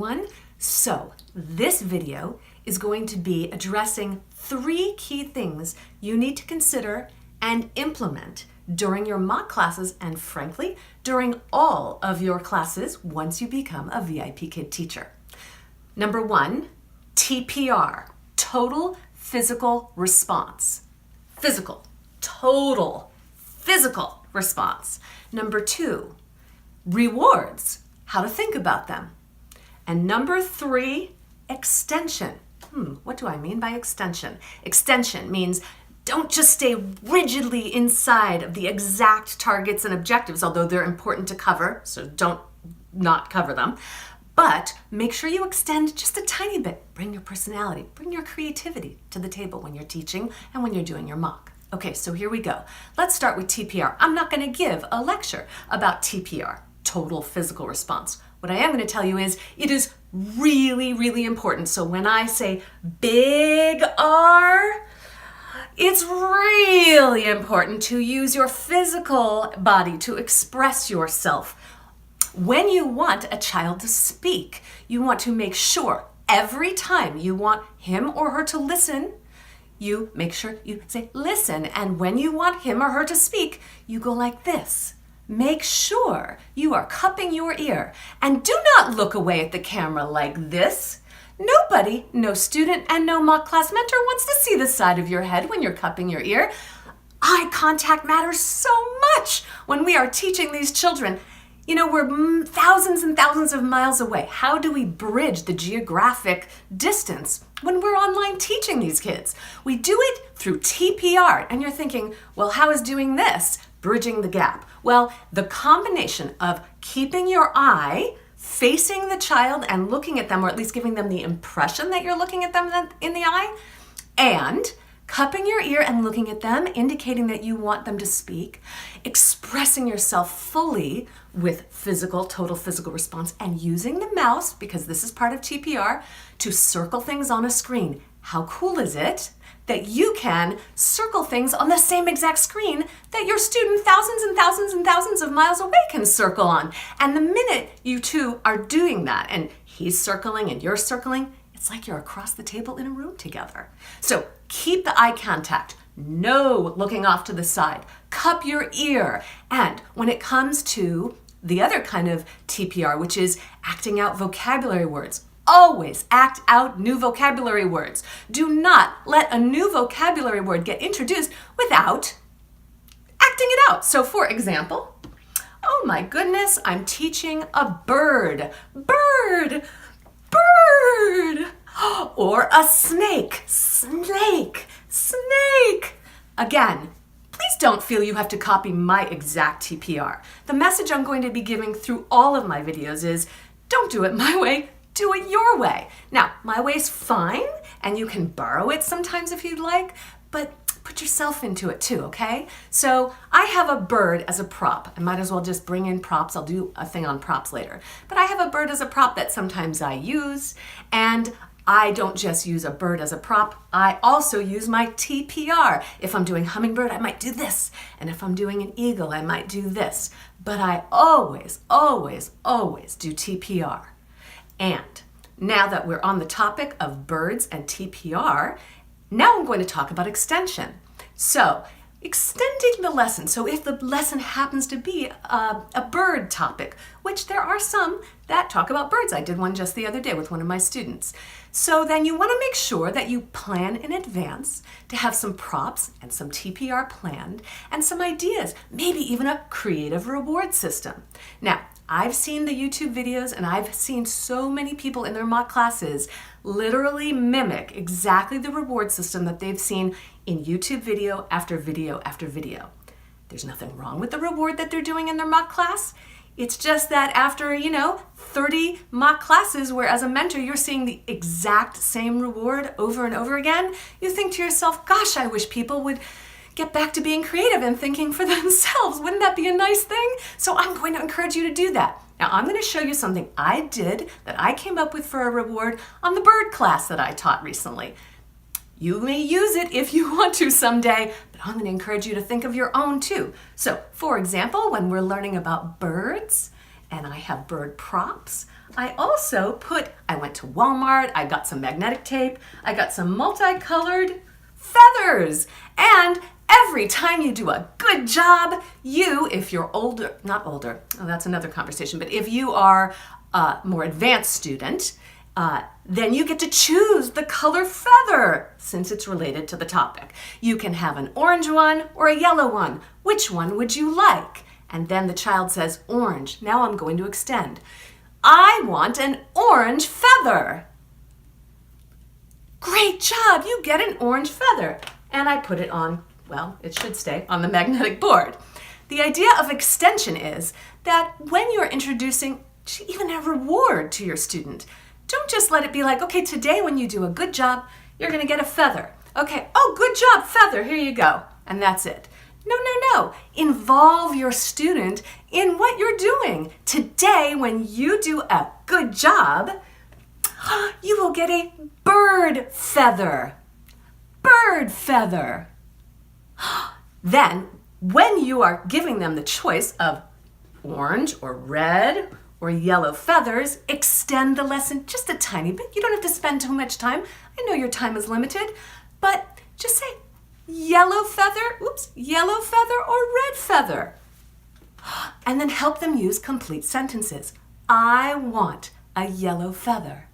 everyone. So this video is going to be addressing 3 key things you need to consider and implement during your mock classes and, frankly, during all of your classes once you become a VIPKID teacher. Number 1, TPR, total physical response. Total physical response. Number 2, rewards, how to think about them. And number 3, extension. What do I mean by extension? Extension means don't just stay rigidly inside of the exact targets and objectives, although they're important to cover, so don't not cover them. But make sure you extend just a tiny bit. Bring your personality, bring your creativity to the table when you're teaching and when you're doing your mock. Okay, so here we go. Let's start with TPR. I'm not going to give a lecture about TPR, total physical response. What I am going to tell you is it is really, really important. So when I say big R, it's really important to use your physical body to express yourself. When you want a child to speak, you want to make sure every time you want him or her to listen, you make sure you say listen. And when you want him or her to speak, you go like this. Make sure you are cupping your ear and do not look away at the camera like this. Nobody, no student and no mock class mentor wants to see the side of your head when you're cupping your ear. Eye contact matters so much when we are teaching these children. You know, we're thousands and thousands of miles away. How do we bridge the geographic distance when we're online teaching these kids? We do it through TPR. And you're thinking, well, how is doing this bridging the gap? Well, the combination of keeping your eye facing the child and looking at them, or at least giving them the impression that you're looking at them in the eye, and cupping your ear and looking at them, indicating that you want them to speak, expressing yourself fully with total physical response, and using the mouse, because this is part of TPR, to circle things on a screen. How cool is it that you can circle things on the same exact screen that your student thousands and thousands and thousands of miles away can circle on? And the minute you two are doing that, and he's circling and you're circling, it's like you're across the table in a room together. So keep the eye contact. No looking off to the side. Cup your ear. And when it comes to the other kind of TPR, which is acting out vocabulary words, always act out new vocabulary words. Do not let a new vocabulary word get introduced without acting it out. So for example, oh my goodness, I'm teaching a bird. Bird. Or a snake. Snake. Again, please don't feel you have to copy my exact TPR. The message I'm going to be giving through all of my videos is don't do it my way. Do it your way. Now, my way's fine, and you can borrow it sometimes if you'd like, but put yourself into it too, okay? So I have a bird as a prop. I might as well just bring in props. I'll do a thing on props later. But I have a bird as a prop that sometimes I use, and I don't just use a bird as a prop. I also use my TPR. If I'm doing hummingbird, I might do this. And if I'm doing an eagle, I might do this. But I always, always, always do TPR. And now that we're on the topic of birds and TPR, now I'm going to talk about extension. So, extending the lesson. So if the lesson happens to be a bird topic, which there are some that talk about birds. I did one just the other day with one of my students. So then you want to make sure that you plan in advance to have some props and some TPR planned and some ideas, maybe even a creative reward system. Now, I've seen the YouTube videos and I've seen so many people in their mock classes literally mimic exactly the reward system that they've seen in YouTube video after video after video. There's nothing wrong with the reward that they're doing in their mock class. It's just that after, 30 mock classes where as a mentor you're seeing the exact same reward over and over again, you think to yourself, gosh, I wish people would get back to being creative and thinking for themselves. Wouldn't that be a nice thing? So I'm going to encourage you to do that. Now I'm going to show you something I did that I came up with for a reward on the bird class that I taught recently. You may use it if you want to someday, but I'm going to encourage you to think of your own too. So for example, when we're learning about birds and I have bird props, I went to Walmart, I got some magnetic tape, I got some multicolored feathers, and every time you do a good job, if you're older, not older, oh, that's another conversation, but if you are a more advanced student, then you get to choose the color feather since it's related to the topic. You can have an orange one or a yellow one. Which one would you like? And then the child says, orange. Now I'm going to extend. I want an orange feather. Great job, you get an orange feather. And I put it on, well, it should stay on the magnetic board. The idea of extension is that when you're introducing even a reward to your student, don't just let it be like, okay, today when you do a good job, you're going to get a feather. Okay, oh, good job, feather, here you go. And that's it. No. Involve your student in what you're doing. Today, when you do a good job, you will get a bird feather. Bird feather. Then, when you are giving them the choice of orange or red or yellow feathers, extend the lesson just a tiny bit. You don't have to spend too much time. I know your time is limited, but just say yellow feather or red feather. And then help them use complete sentences. I want a yellow feather.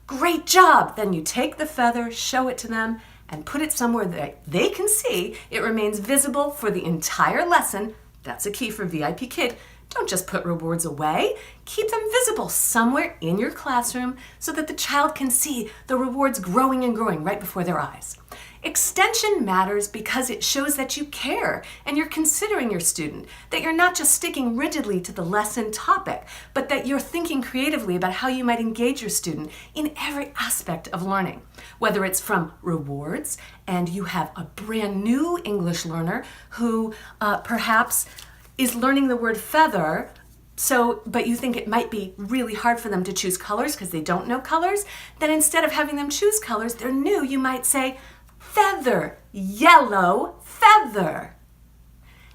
Great job. Then you take the feather, show it to them, and put it somewhere that they can see. It remains visible for the entire lesson. That's a key for VIPKID. Don't just put rewards away. Keep them visible somewhere in your classroom so that the child can see the rewards growing and growing right before their eyes. Extension matters because it shows that you care and you're considering your student, that you're not just sticking rigidly to the lesson topic, but that you're thinking creatively about how you might engage your student in every aspect of learning. Whether it's from rewards and you have a brand new English learner who perhaps is learning the word feather, but you think it might be really hard for them to choose colors because they don't know colors, then instead of having them choose colors, they're new, you might say, feather, yellow feather.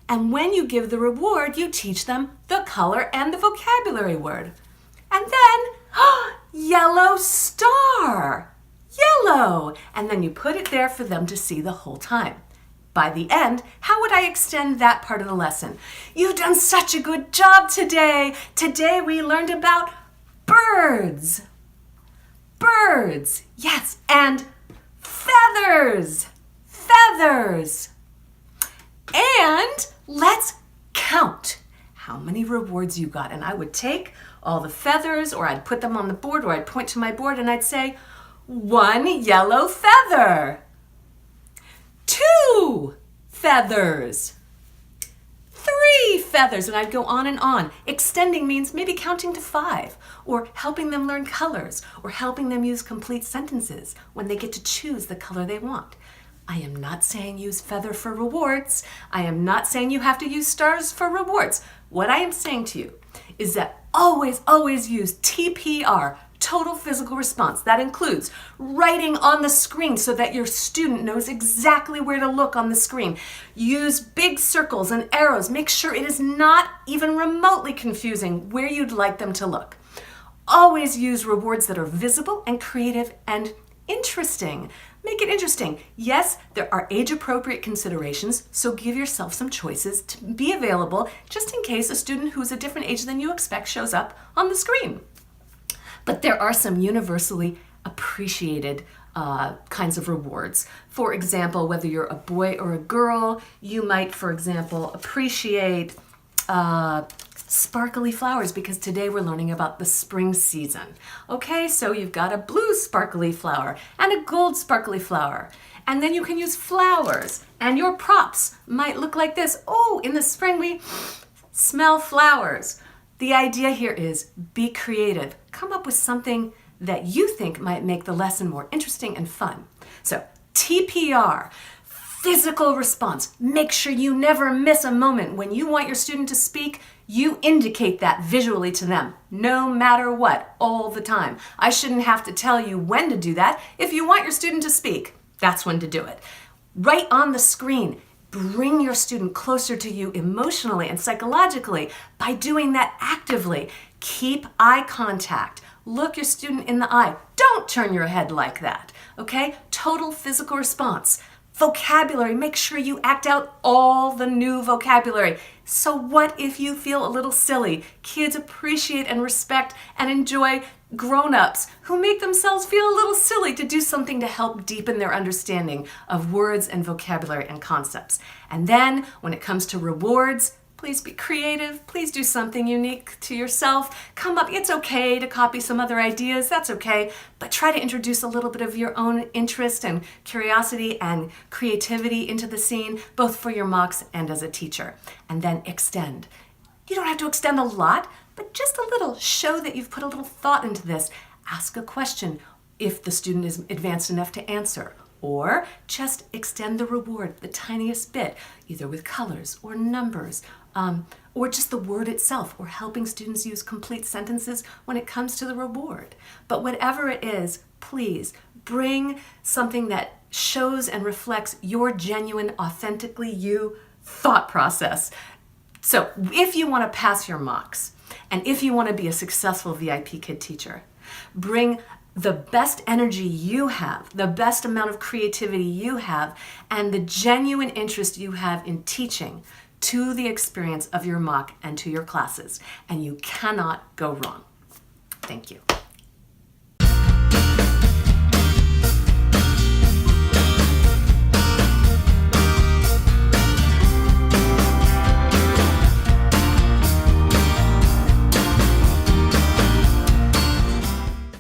And when you give the reward, you teach them the color and the vocabulary word. And then, yellow star, yellow. And then you put it there for them to see the whole time. By the end, how would I extend that part of the lesson? You've done such a good job today. Today we learned about birds. Birds, yes, and feathers. Feathers. And let's count how many rewards you got. And I would take all the feathers, or I'd put them on the board, or I'd point to my board and I'd say, 1 yellow feather. 2 feathers, 3 feathers, and I'd go on and on. Extending means maybe counting to 5, or helping them learn colors, or helping them use complete sentences when they get to choose the color they want. I am not saying use feather for rewards. I am not saying you have to use stars for rewards. What I am saying to you is that always use TPR, total physical response. That includes writing on the screen so that your student knows exactly where to look on the screen. Use big circles and arrows. Make sure it is not even remotely confusing where you'd like them to look. Always use rewards that are visible and creative and interesting. Make it interesting. Yes, there are age-appropriate considerations, so give yourself some choices to be available just in case a student who's a different age than you expect shows up on the screen. But there are some universally appreciated kinds of rewards. For example, whether you're a boy or a girl, you might, for example, appreciate sparkly flowers because today we're learning about the spring season. Okay, so you've got a blue sparkly flower and a gold sparkly flower. And then you can use flowers, and your props might look like this. Oh, in the spring we smell flowers. The idea here is be creative. Come up with something that you think might make the lesson more interesting and fun. So TPR, physical response. Make sure you never miss a moment. When you want your student to speak, you indicate that visually to them, no matter what, all the time. I shouldn't have to tell you when to do that. If you want your student to speak, that's when to do it. Right on the screen. Bring your student closer to you emotionally and psychologically by doing that actively. Keep eye contact. Look your student in the eye. Don't turn your head like that, okay? Total physical response. Vocabulary, make sure you act out all the new vocabulary. So what if you feel a little silly? Kids appreciate and respect and enjoy grown-ups who make themselves feel a little silly to do something to help deepen their understanding of words and vocabulary and concepts. And then when it comes to rewards, please be creative. Please do something unique to yourself. Come up, it's okay to copy some other ideas, that's okay, but try to introduce a little bit of your own interest and curiosity and creativity into the scene, both for your mocks and as a teacher. And then extend. You don't have to extend a lot, but just a little. Show that you've put a little thought into this. Ask a question if the student is advanced enough to answer. Or just extend the reward the tiniest bit, either with colors or numbers, or just the word itself, or helping students use complete sentences when it comes to the reward. But whatever it is, please bring something that shows and reflects your genuine, authentically you thought process. So if you want to pass your mocks, and if you want to be a successful VIPKID teacher, bring the best energy you have, the best amount of creativity you have, and the genuine interest you have in teaching to the experience of your mock and to your classes. And you cannot go wrong. Thank you.